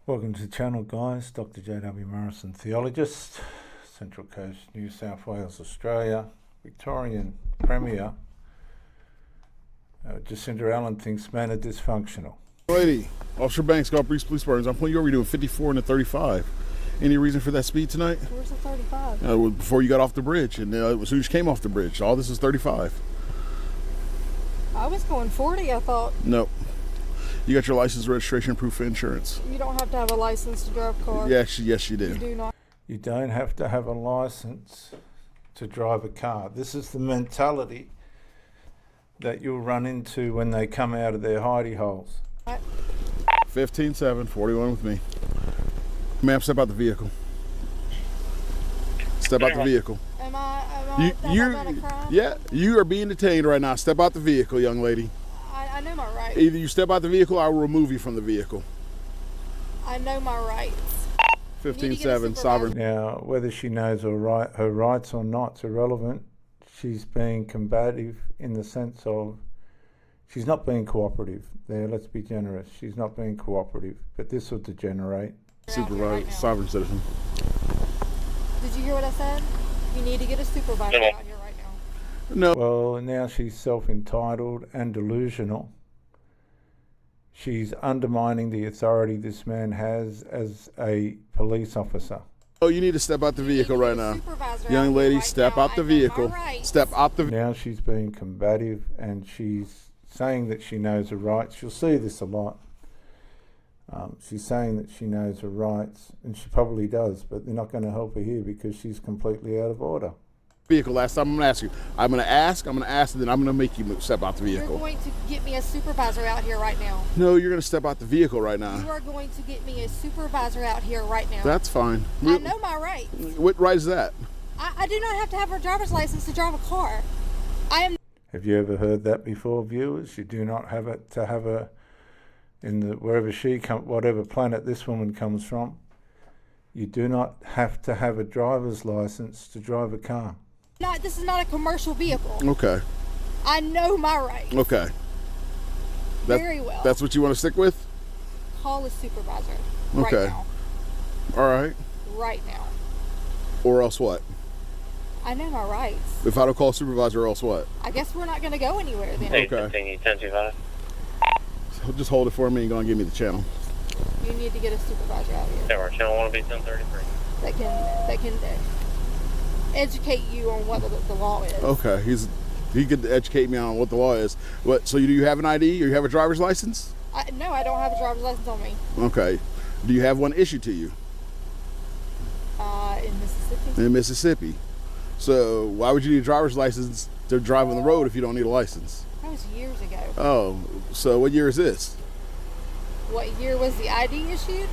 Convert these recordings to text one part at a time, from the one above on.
Welcome to the channel, guys. Dr. J.W. Morrison, theologist, Central Coast, New South Wales, Australia, Victorian Premier. Jacinda Allen thinks men are dysfunctional. Lady, Officer Banks, Golf Breeze Police Department. I'm pulling you over. You're doing 54 and a 35. Any reason for that speed tonight? Where's the 35? Before you got off the bridge, and as soon as you came off the bridge, all this is 35. I was going 40, I thought. Nope. You got your license, registration, proof of insurance. You don't have to have a license to drive a car. Yes, you do. You do not. You don't have to have a license to drive a car. This is the mentality that you'll run into when they come out of their hidey holes. 15-7, 41 with me. Ma'am, step out the vehicle. Step out the vehicle. Am I a crime? Yeah, you are being detained right now. Step out the vehicle, young lady. I know my rights. Either you step out the vehicle, or I will remove you from the vehicle. I know my rights. 15-7, sovereign. Now, whether she knows her rights or not is irrelevant. She's being combative in the sense of she's not being cooperative. There, let's be generous. She's not being cooperative, but this will degenerate. Supervisor, sovereign citizen. Did you hear what I said? You need to get a supervisor out here right now. No. Well, now she's self-entitled and delusional. She's undermining the authority this man has as a police officer. Oh, you need to step out the vehicle right now. Young lady, step out the vehicle. Step out the vehicle. Now she's being combative and she's saying that she knows her rights. You'll see this a lot. She's saying that she knows her rights, and she probably does, but they're not going to help her here because she's completely out of order. Vehicle. Last time I'm going to ask you. I'm going to ask, and then I'm going to make you step out the vehicle. You're going to get me a supervisor out here right now. No, you're going to step out the vehicle right now. You are going to get me a supervisor out here right now. That's fine. I know my rights. What right is that? I do not have to have a driver's license to drive a car. Have you ever heard that before, viewers? You do not have it to have a, in the wherever whatever planet this woman comes from, you do not have to have a driver's license to drive a car. This is not a commercial vehicle. Okay. I know my rights. Okay. Very well. That's what you want to stick with? Call a supervisor. Okay. Right now. All right. Right now. Or else what? I know my rights. If I don't call a supervisor, or else what? I guess we're not going to go anywhere then. Okay. So just hold it for me and go and give me the channel. You need to get a supervisor out here. Yeah, our channel want to be 1033. That can educate you on what the law is. Okay, he could educate me on what the law is. What? So do you have an ID or you have a driver's license? No, I don't have a driver's license on me. Okay. Do you have one issued to you? In Mississippi. In Mississippi. So why would you need a driver's license to drive on the road if you don't need a license? That was years ago. Oh, so what year is this? What year was the ID issued?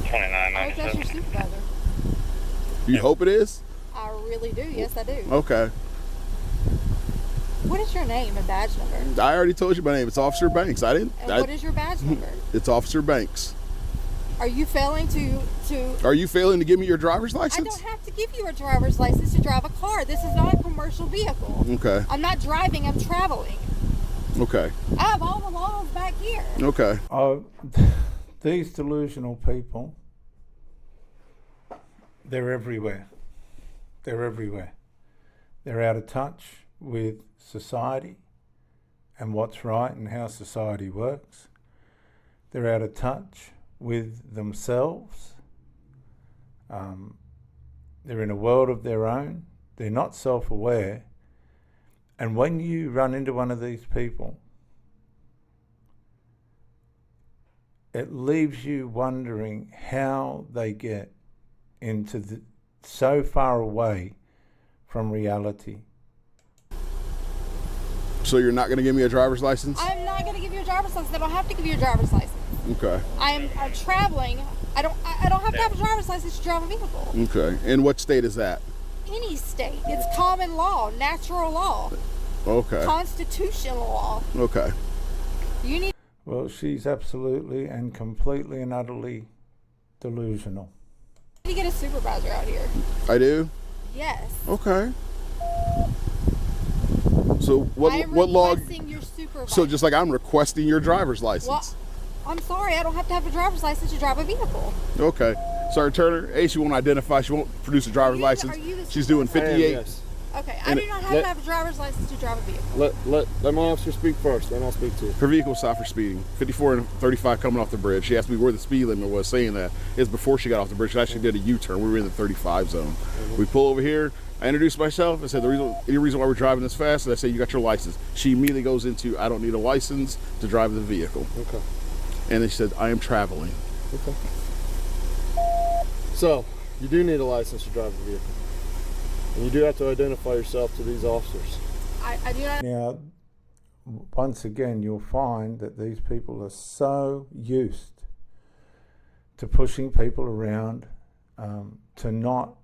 29. I hope that's your supervisor. You hope it is? I really do. Yes, I do. Okay. What is your name and badge number? I already told you my name. It's Officer Banks. What is your badge number? It's Officer Banks. Are you failing to... Are you failing to give me your driver's license? I don't have to give you a driver's license to drive a car. This is not a commercial vehicle. Okay. I'm not driving, I'm traveling. Okay. I have all the laws back here. Okay. These delusional people, they're everywhere. They're everywhere. They're out of touch with society and what's right and how society works. They're out of touch with themselves. They're in a world of their own. They're not self-aware. And when you run into one of these people, it leaves you wondering how they get into so far away from reality. So you're not going to give me a driver's license? I'm not going to give you a driver's license. I don't have to give you a driver's license. Okay. I'm traveling. I don't have to have a driver's license to drive a vehicle. Okay. And what state is that? Any state. It's common law, natural law. Okay. Constitutional law. Okay. You need... Well, she's absolutely and completely and utterly delusional. You need to get a supervisor out here. I do? Yes. Okay. So what log? Your supervisor. So just like I'm requesting your driver's license. I'm sorry, I don't have to have a driver's license to drive a vehicle. Okay. Sir Turner, A, she won't identify. She won't produce a driver's license. She's doing 58. Yes. Okay, I do not have to have a driver's license to drive a vehicle. Let my officer speak first, then I'll speak to you. Her vehicle stopped for speeding. 54 and 35 coming off the bridge. She asked me where the speed limit was, saying that is before she got off the bridge. She actually did a U-turn. We were in the 35 zone. We pull over here. I introduced myself. I said, any reason why we're driving this fast? And I said, you got your license. She immediately goes into, I don't need a license to drive the vehicle. Okay. And then she said, I am traveling. Okay. So, you do need a license to drive a vehicle. And you do have to identify yourself to these officers. I do not. Now, once again, you'll find that these people are so used to pushing people around, to not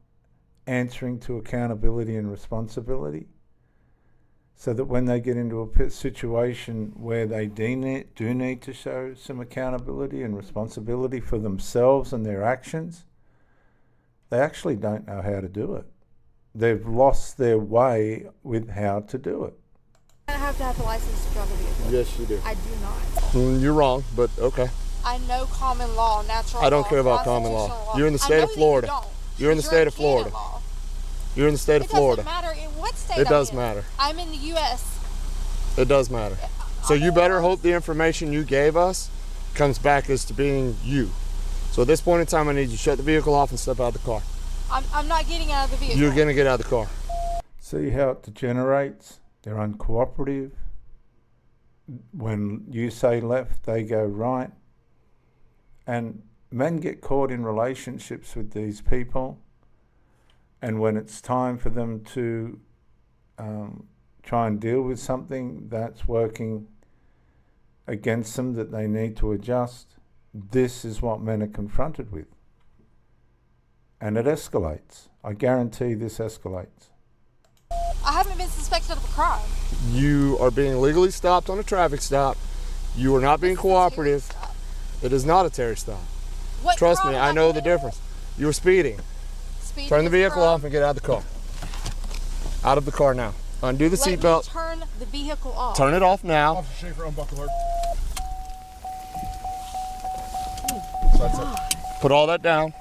answering to accountability and responsibility, so that when they get into a situation where they do need to show some accountability and responsibility for themselves and their actions, they actually don't know how to do it. They've lost their way with how to do it. I have to have a license to drive a vehicle. Yes, you do. I do not. You're wrong, but okay. I know common law, natural law. I don't care about common law. constitutional You're in the state of Florida. You don't. You're in the state of Florida. Law. You're in the state of Florida. It doesn't matter in what state It does I'm in. matter. I'm in the U.S. It does matter. So you better hope the information you gave us comes back as to being you. So at this point in time, I need you to shut the vehicle off and step out of the car. I'm not getting out of the vehicle. You're going to get out of the car. See how it degenerates? They're uncooperative. When you say left, they go right. And men get caught in relationships with these people. And when it's time for them to try and deal with something that's working against them that they need to adjust, this is what men are confronted with. And it escalates. I guarantee this escalates. I haven't been suspected of a crime. You are being legally stopped on a traffic stop. You are not being cooperative. It is not a Terry stop. What Trust crime me, am I know the committing? difference. You were speeding. Speeding Turn the is a vehicle crime. off and get out of the car. Out of the car now. Undo the Let me seatbelt. turn the vehicle off. Turn it off now. Officer Schaefer, unbuckle her. Put all that down.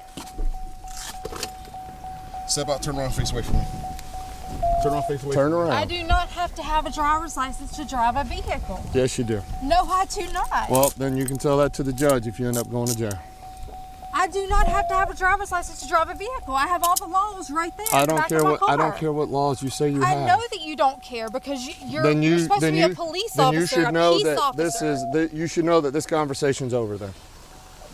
Step out, turn around, face away from me. Turn around, face away Turn from me. around. I do not have to have a driver's license to drive a vehicle. Yes, you do. No, I do not. Well, then you can tell that to the judge if you end up going to jail. I do not have to have a driver's license to drive a vehicle. I have all the laws right there. I in the don't back care of my what I don't car. care what laws you say you I have. know that you don't care because you're Then you supposed then to be you a police then officer, you should a know peace that officer. this is that you should know that this conversation's over then.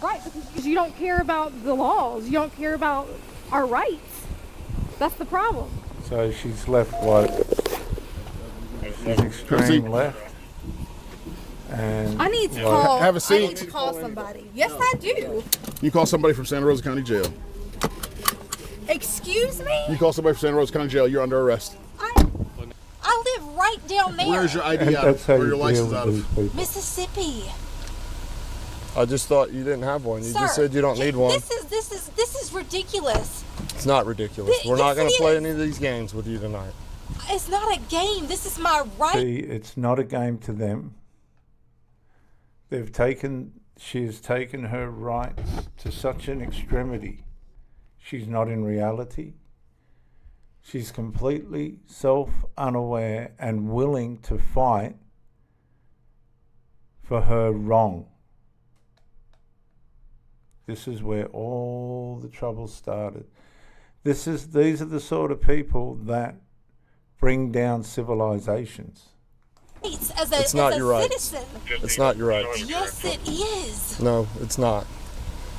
Right, because you don't care about the laws. You don't care about our rights. That's the problem. So she's left what? She's extreme left. And I need to what- call. Have a seat. I need to call somebody. Yes, I do. You call somebody from Santa Rosa County Jail. Excuse me? You call somebody from Santa Rosa County Jail, you're under arrest. I live right down there. Where's your ID out that's of? how Or you your deal license with out these of? people. Mississippi. I just thought you didn't have one. You Sir, just said you don't need one. This is ridiculous. It's not ridiculous. Th- We're not yes, going it to play is. any of these games with you tonight. It's not a game. This is my right. See, it's not a game to them. She has taken her rights to such an extremity. She's not in reality. She's completely self-unaware and willing to fight for her wrong. This is where all the trouble started. These are the sort of people that bring down civilizations. As a, It's not as a your rights. citizen. It's not your rights. Yes, it is. No, it's not.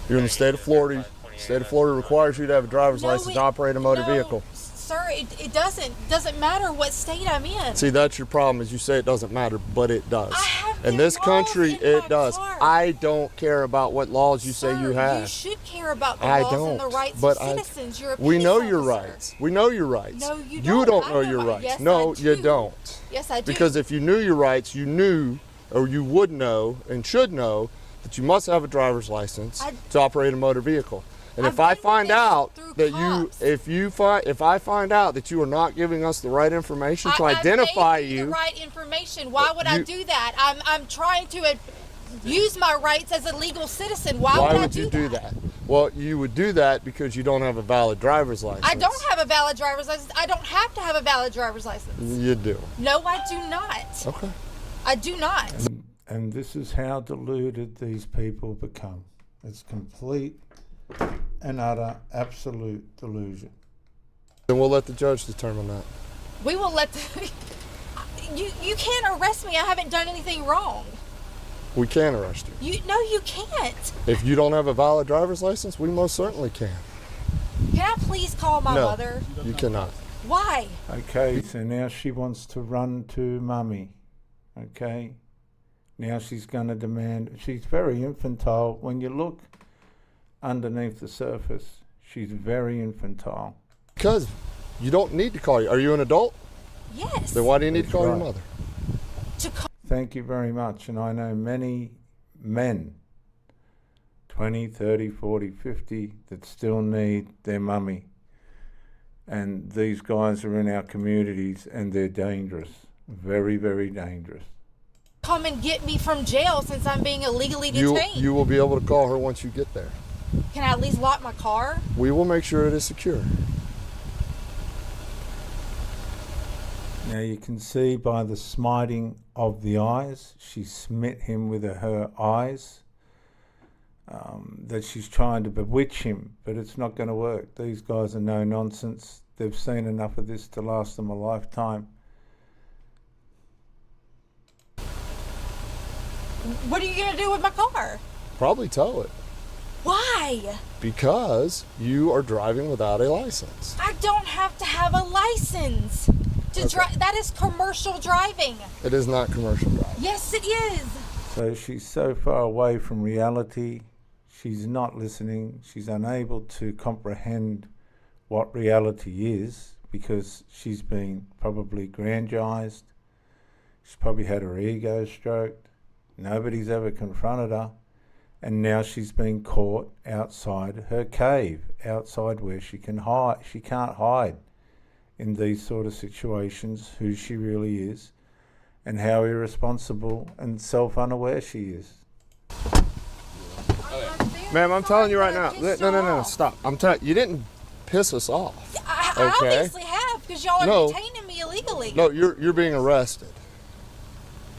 You're in the state of Florida. The state of Florida requires you to have a driver's No, license it- to operate a motor no, vehicle. Sir, it doesn't matter what state I'm in. See, that's your problem, is you say it doesn't matter, but it does. I have In the this laws country, in it my does. car. I don't care about what laws you Sir, say you have. You should care about the I laws don't. and the rights but of citizens. You're a we peace know your officer. rights. We know your rights. No, you You don't. don't I know know your my- rights. yes, no, I you do. don't. Yes, I do. Because if you knew your rights, you knew, or you would know, and should know, that you must have a driver's license to operate a motor vehicle. And I've if I been find this out through that cops. if I find out that you are not giving us the right information to I identify gave you, the right information. Why would I you- do that? I'm trying to use my rights as a legal citizen. Why Why would I would you do that? Well, you would do that because you don't have a valid driver's license. I don't have a valid driver's license. I don't have to have a valid driver's license. You do. No, I do not. Okay. I do not. And this is how deluded these people become. It's complete and utter absolute delusion. Then we'll let the judge determine that. We will let the... You can't arrest me. I haven't done anything wrong. We can arrest you. No, you can't. If you don't have a valid driver's license, we most certainly can. Can I please call my mother? You cannot. Why? Okay, so now she wants to run to mummy. Okay? Now she's going to demand... She's very infantile. When you look underneath the surface, she's very infantile. Because you don't need to call you. Are you an adult? Yes. Then why do you need to call your mother? Thank you very much. And I know many men, 20, 30, 40, 50, that still need their mummy. And these guys are in our communities and they're dangerous. Very, very dangerous. Come and get me from jail since I'm being illegally detained. You will be able to call her once you get there. Can I at least lock my car? We will make sure it is secure. Now you can see by the smiting of the eyes, she smit him with her eyes, that she's trying to bewitch him, but it's not going to work. These guys are no nonsense. They've seen enough of this to last them a lifetime. What are you going to do with my car? Probably tow it. Why? Because you are driving without a license. I don't have to have a license to drive. That is commercial driving. It is not commercial driving. Yes, it is. So she's so far away from reality. She's not listening. She's unable to comprehend what reality is because she's been probably grandized. She's probably had her ego stroked. Nobody's ever confronted her. And now she's been caught outside her cave, outside where she can hide. She can't hide in these sort of situations who she really is and how irresponsible and self-unaware she is. Ma'am, I'm telling you right now. No, stop. I'm telling you, didn't piss us off. I obviously have because y'all are detaining me illegally. No, you're being arrested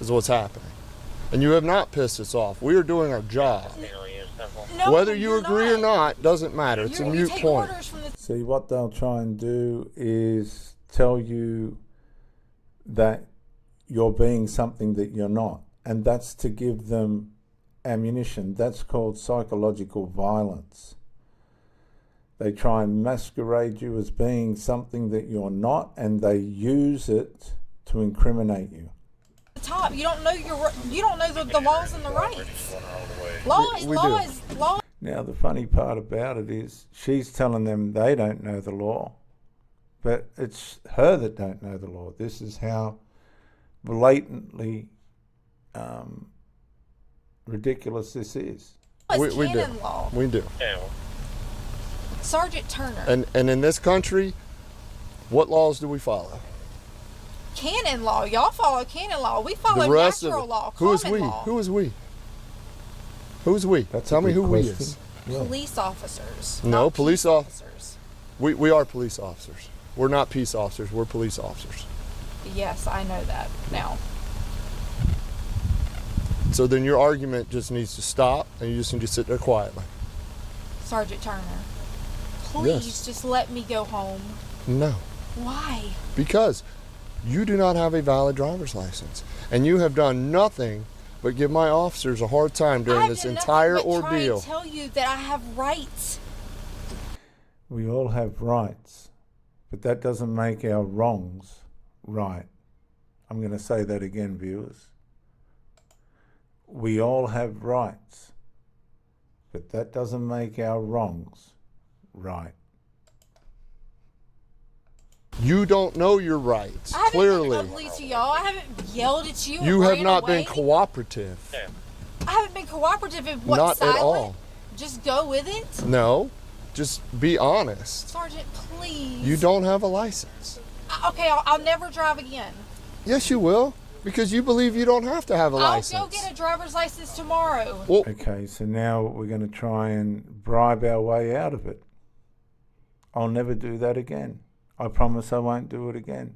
is what's happening. And you have not pissed us off. We are doing our job. No, whether you agree or not doesn't matter. It's a moot point. See, what they'll try and do is tell you that you're being something that you're not. And that's to give them ammunition. That's called psychological violence. They try and masquerade you as being something that you're not, and they use it to incriminate you. Top, you don't know the laws and the rights. Law. Now the funny part about it is she's telling them they don't know the law, but it's her that don't know the law. This is how blatantly ridiculous this is. We do. Law. We do. Sergeant Turner. And in this country, what laws do we follow? Canon law. Y'all follow canon law. We follow natural law. Who is we? Law. Who is we? Who's we? Tell me who we is. Police officers. No, police officers. We are police officers. We're not peace officers. We're police officers. Yes, I know that now. So then your argument just needs to stop, and you just need to sit there quietly. Sergeant Turner, please just let me go home. No. Why? Because you do not have a valid driver's license, and you have done nothing but give my officers a hard time during this entire ordeal. I tell you that I have rights. We all have rights, but that doesn't make our wrongs right. I'm going to say that again, viewers. We all have rights, but that doesn't make our wrongs right. You don't know your rights, clearly. I haven't been ugly to y'all. I haven't yelled at you. You have not been cooperative. I haven't been cooperative in what? Not silent? at all. Just go with it? No. Just be honest. Sergeant, please. You don't have a license. Okay, I'll never drive again. Yes, you will. Because you believe you don't have to have a I'll license. go get a driver's license tomorrow. Well, Okay, so now we're going to try and bribe our way out of it. I'll never do that again. I promise I won't do it again.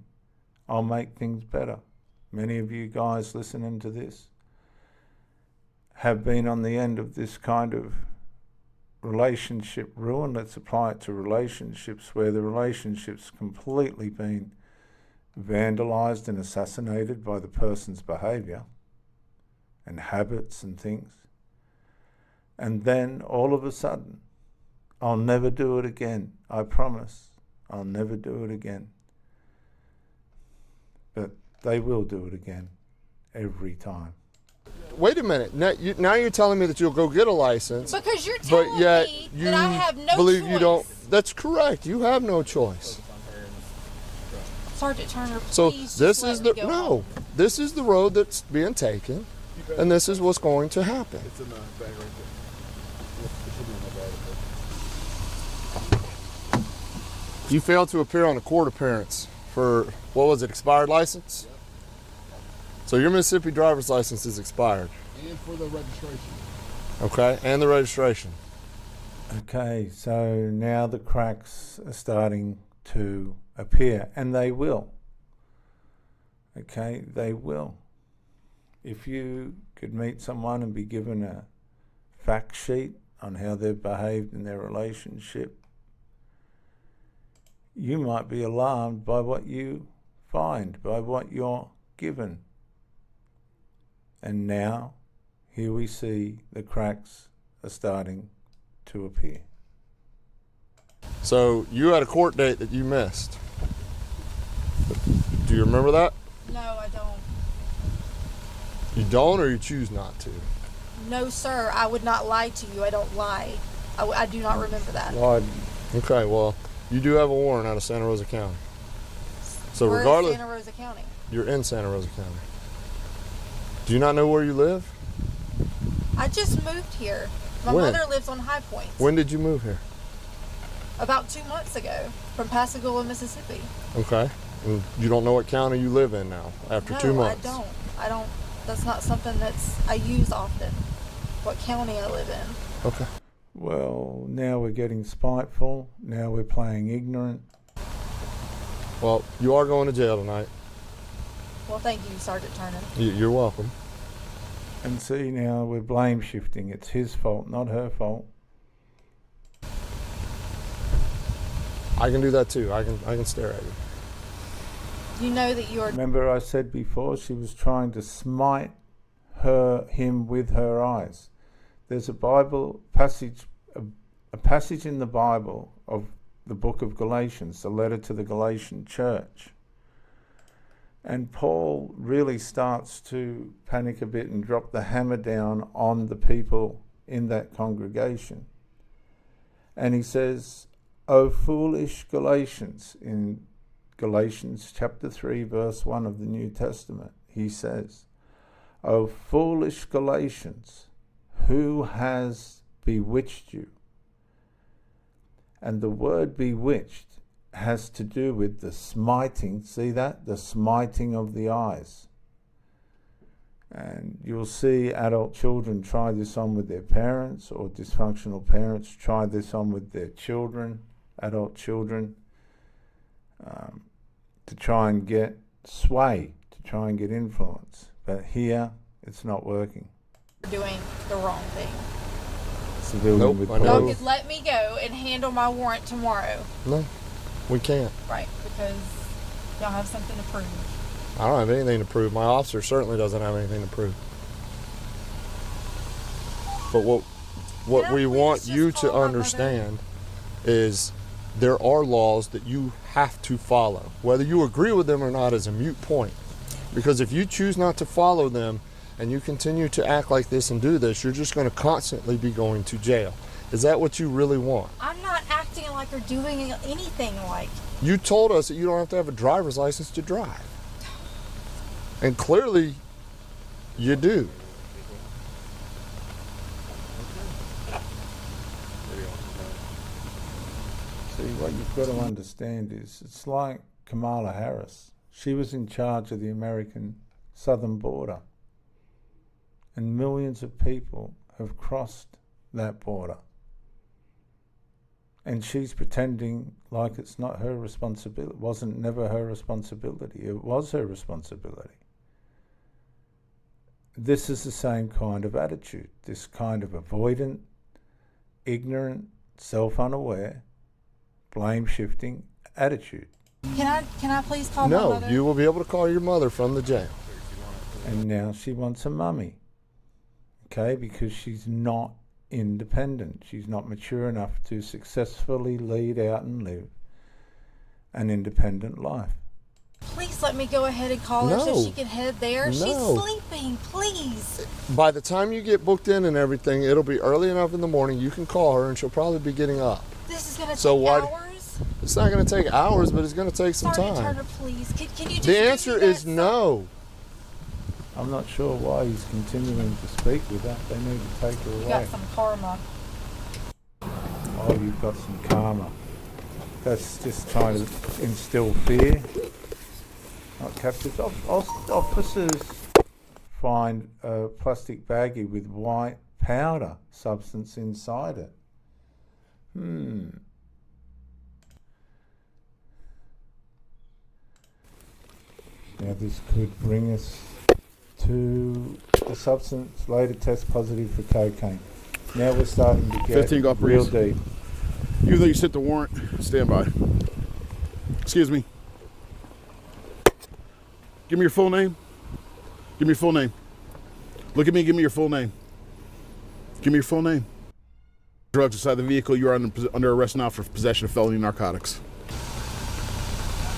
I'll make things better. Many of you guys listening to this have been on the end of this kind of relationship ruin. Let's apply it to relationships where the relationship's completely been vandalized and assassinated by the person's behavior and habits and things. And then all of a sudden, I'll never do it again. I promise. I'll never do it again. But they will do it again every time. wait a minute. Now you're telling me that you'll go get a license. Because you're telling but yet me you that I have no believe choice. you don't. That's correct. You have no choice. Sergeant Turner, So please this just is let the me go no. home. This is the road that's being taken, and this is what's going to happen. It's in the bag right there. It should be in the bag. You failed to appear on a court appearance for, what was it, expired license? So your Mississippi driver's license is expired. And for the registration. Okay, and the registration. Okay, so now the cracks are starting to appear, and they will. Okay, they will. If you could meet someone and be given a fact sheet on how they've behaved in their relationship, you might be alarmed by what you find, by what you're given. And now, here we see the cracks are starting to appear. So you had a court date that you missed. Do you remember that? No, I don't. You don't, or you choose not to? No, sir. I would not lie to you. I don't lie. I do not remember that. Well, Okay, well, you do have a warrant out of Santa Rosa County. So We're regardless, in Santa Rosa County. you're in Santa Rosa County. Do you not know where you live? I just moved here. My When? mother lives on High Point. When did you move here? About 2 months ago, from Pascagoula, Mississippi. Okay. And you don't know what county you live in now after No, 2 months? I don't. That's not something I use often. What county I live in. Okay. well, now we're getting spiteful. Now we're playing ignorant. Well, you are going to jail tonight. Well, thank you, Sergeant Turner. You're welcome. And see, now we're blame shifting. It's his fault, not her fault. I can do that too. I can stare at you. You know that you're. Remember I said before she was trying to smite him with her eyes. There's a Bible passage, a passage in the Bible of the book of Galatians, the letter to the Galatian church. And Paul really starts to panic a bit and drop the hammer down on the people in that congregation. And he says, "O foolish Galatians," in Galatians chapter 3, verse 1 of the New Testament, he says, "O foolish Galatians, who has bewitched you?" And the word bewitched has to do with the smiting, see that? The smiting of the eyes. And you'll see adult children try this on with their parents, or dysfunctional parents try this on with their children, adult children, to try and get sway, to try and get influence. But here, it's not working. doing the wrong thing. Civilian Nope, with I know. Y'all police. could let me go and handle my warrant tomorrow. No, we can't. Right, because y'all have something to prove. I don't have anything to prove. My officer certainly doesn't have anything to prove. But what Can I we please want just you call to my mother? understand is there are laws that you have to follow. Whether you agree with them or not is a moot point. Because if you choose not to follow them and you continue to act like this and do this, you're just going to constantly be going to jail. Is that what you really want? I'm not acting like or doing anything like. You told us that you don't have to have a driver's license to drive. And clearly, you do. See, what you've got to understand is it's like Kamala Harris. She was in charge of the American southern border. And millions of people have crossed that border. And she's pretending like it's not her responsibility. It wasn't never her responsibility. It was her responsibility. This is the same kind of attitude, this kind of avoidant, ignorant, self-unaware, blame-shifting attitude. Can I please call my mother? No, you will be able to call your mother from the jail. And now she wants a mummy, okay, because she's not independent. She's not mature enough to successfully lead out and live an independent life. Please let me go ahead and call her so she can head there. No. She's sleeping, please. By the time you get booked in and everything, it'll be early enough in the morning. You can call her and she'll probably be getting up. This is going to take hours. It's not going to take hours, but it's going to take some time. Turner, please. Can you just The answer is no. I'm not sure why he's continuing to speak with her. They need to take her away. You got some karma. Oh, you've got some karma. That's just trying to instill fear. Not captures. Officers find a plastic baggie with white powder substance inside it. Now this could bring us to the substance later test positive for cocaine. Now we're starting to get 15 got real breeze. deep. Even though you sent the warrant, stand by. Excuse me. Give me your full name. Give me your full name. Look at me, give me your full name. Give me your full name. Drugs inside the vehicle, you are under arrest now for possession of felony narcotics.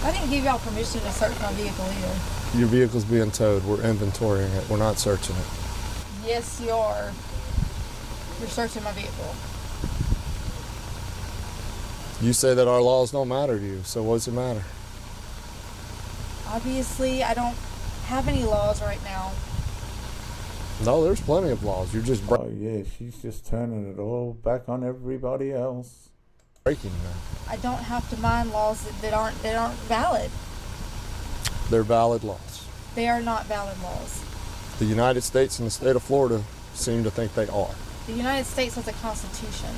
I didn't give y'all permission to search my vehicle either. Your vehicle's being towed. We're inventorying it. We're not searching it. Yes, you are. You're searching my vehicle. You say that our laws don't matter to you, so what's it matter? Obviously, I don't have any laws right now. No, there's plenty of laws. You're just Oh yeah, she's just turning it all back on everybody else. breaking them. I don't have to mind laws that aren't valid. They're valid laws. They are not valid laws. The United States and the state of Florida seem to think they are. The United States has a constitution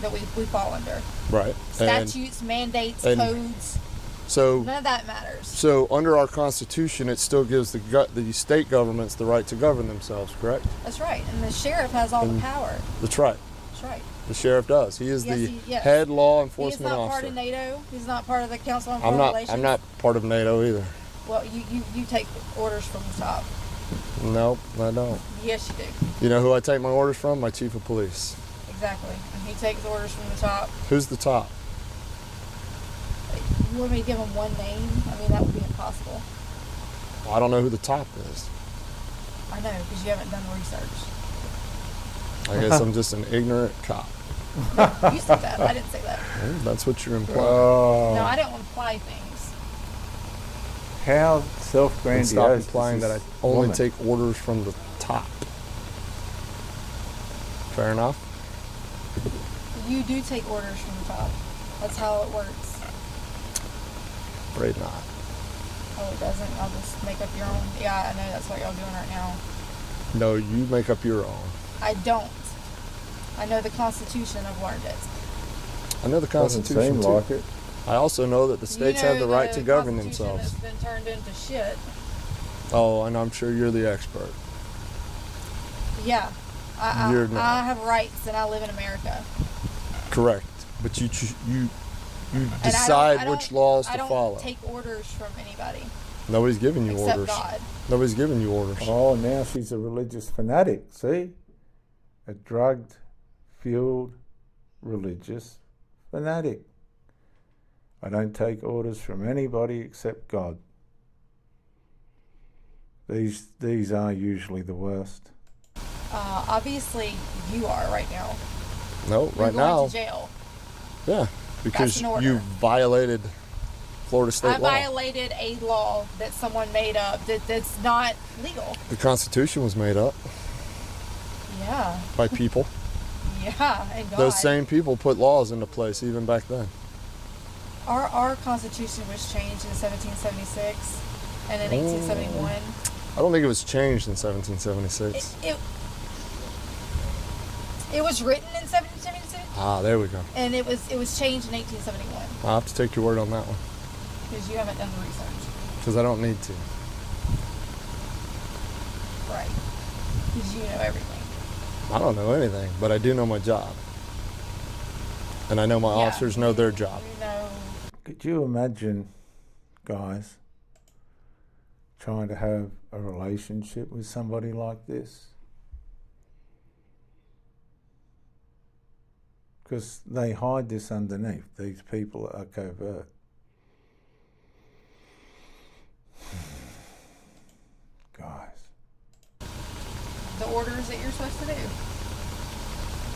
that we fall under. Right. Statutes, mandates, codes. So None of that matters. So under our Constitution, it still gives the state governments the right to govern themselves, correct? That's right. And the sheriff has all the power. That's right. That's right. The sheriff does. He is Yes, head law He's enforcement not officer. part of NATO. He's not part of the Council on Foreign Relations. I'm not part of NATO either. Well, you take orders from the top. Nope, I don't. Yes, you do. You know who I take my orders from? My chief of police. Exactly. And he takes orders from the top. Who's the top? You want me to give him one name? I mean, that would be impossible. Well, I don't know who the top is. I know, because you haven't done research. I guess I'm just an ignorant cop. No, you said that. I didn't say that. Well, that's what you're implying. Oh, No, I didn't imply things. how And self-grandiose. stop is implying that I this only woman? take orders from the top. Fair enough? You do take orders from the top. That's how it works. Afraid not. Oh, it doesn't? I'll just make up your own. Yeah, I know that's what y'all doing right now. No, you make up your own. I don't. I know the Constitution. I've learned it. I know the Doesn't Constitution seem too. like it. I also know that the states have the right to govern Constitution themselves. has been turned into shit. Oh, and I'm sure you're the expert. Yeah. You're not. I have rights and I live in America. Correct. But you And decide which laws to I don't follow. take orders from anybody Nobody's giving you except orders. God. Nobody's giving you orders. Oh, now she's a religious fanatic. See? A drugged, fueled, religious fanatic. I don't take orders from anybody except God. These are usually the worst. Obviously, you are right now. No, You're right going now. to jail. Yeah, because an order. you violated Florida state I law. violated a law that someone made up that's not legal. The Constitution was made up Yeah. by people. Yeah, and God. Those same people put laws into place even back then. Our Constitution was changed in 1776 and in 1871. I don't think it was changed in 1776. It was written in 1776. Ah, there we go. And it was changed in 1871. I'll have to take your word on that one. Because you haven't done the research. Because I don't need to. Right. Because you know everything. I don't know anything, but I do know my job. And I know my officers know their job. You know. Could you imagine, guys, trying to have a relationship with somebody like this? Because they hide this underneath. These people are covert. Guys. The orders that you're supposed to do.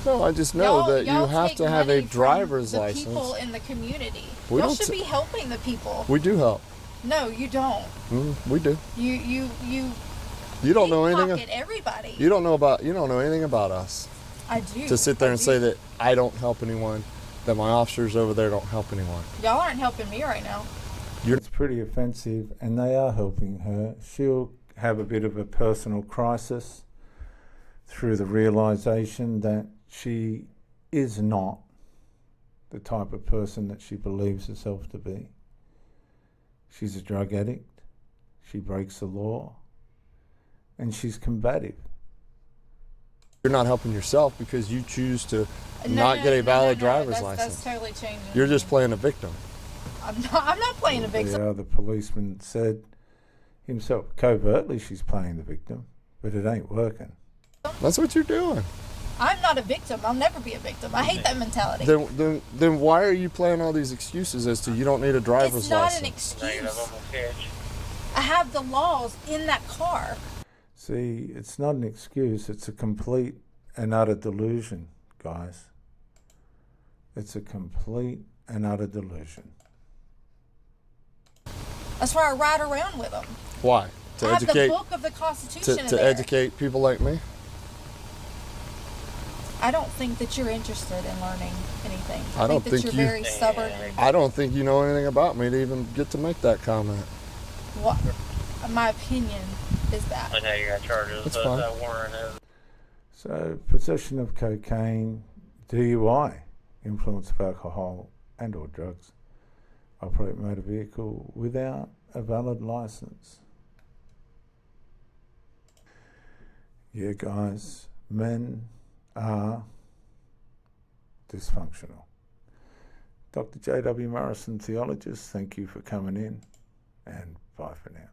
No, I just know that you Y'all have take to have a money from driver's the license. people in the community. We Y'all don't should be helping the people. We do help. No, you don't. We do. You don't know anything. pickpocket everybody. You don't know anything about us. I do. To sit there and say that I don't help anyone, that my officers over there don't help anyone. Y'all aren't helping me right now. It's pretty offensive, and they are helping her. She'll have a bit of a personal crisis through the realization that she is not the type of person that she believes herself to be. She's a drug addict, she breaks the law, and she's combative. You're not helping yourself because you choose to not get a valid driver's license. That's totally changing. You're just playing a victim. I'm not playing a victim. The other policeman said himself, covertly she's playing the victim, but it ain't working. That's what you're doing. I'm not a victim. I'll never be a victim. I hate that mentality. Then why are you playing all these excuses as to you don't need a driver's license? It's not an excuse. I have the laws in that car. See, it's not an excuse, it's a complete and utter delusion, guys. It's a complete and utter delusion. That's why I ride around with them. Why? To I have educate, the book of the Constitution to educate people like me? I don't think that you're interested in learning anything. I don't that think you're you- very stubborn. I don't think you know anything about me to even get to make that comment. What? My opinion is that. I know you got charges, That's but fine. that warrant is. So, possession of cocaine, DUI, influence of alcohol and or drugs, operate motor vehicle without a valid license. Yeah, guys, men are dysfunctional. Dr. J.W. Morrison, theologist, thank you for coming in, and bye for now.